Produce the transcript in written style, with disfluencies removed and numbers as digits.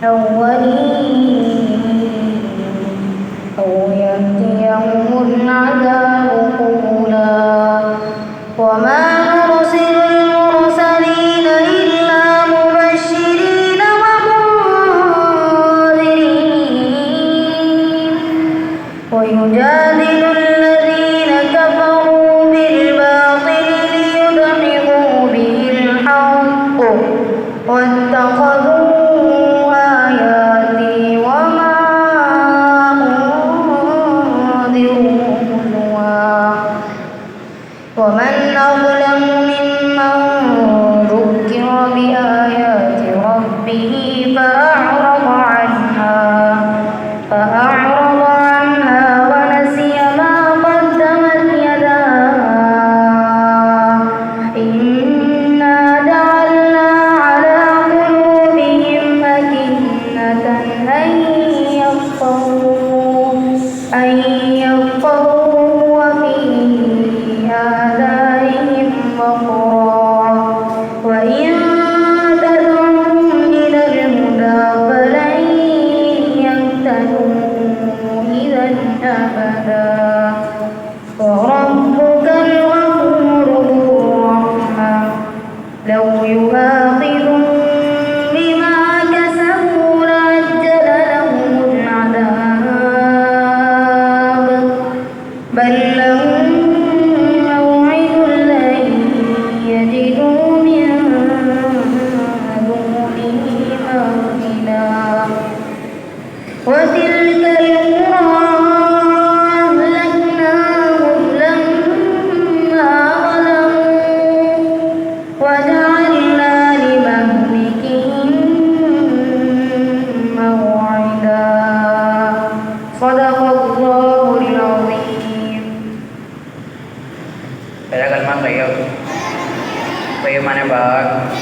الأولين أو يأتيهم العذاب قبلا وما نرسل المرسلين إلا مبشرين ومنذرين ويجادل الذين كفروا بالباطل ليدحضوا به الحق واتخذوا آياتي وما أنذروا هزوا ومن أظلم ممن ذكر بآيات ربه فأعرض عنها ونسي ما قدمت يداه إنا جعلنا على قلوبهم أكنة أن يفقهوا وفي آذانهم وقرا وإن تدعوهم إلى الهدى فلن يهتدوا إذا أبدا وربك الغفور ذو الرحمة لو يؤاخذهم بما كسبوا لعجل لهم العذاب بل لهم موعد لن يجدوا من دونه موئلا وتلك القرى أهلكناهم لما ظلموا وجعلنا لمهلكهم موعدا صدق الله العظيم. Saya akan masuk ya. Bagaimana Pak?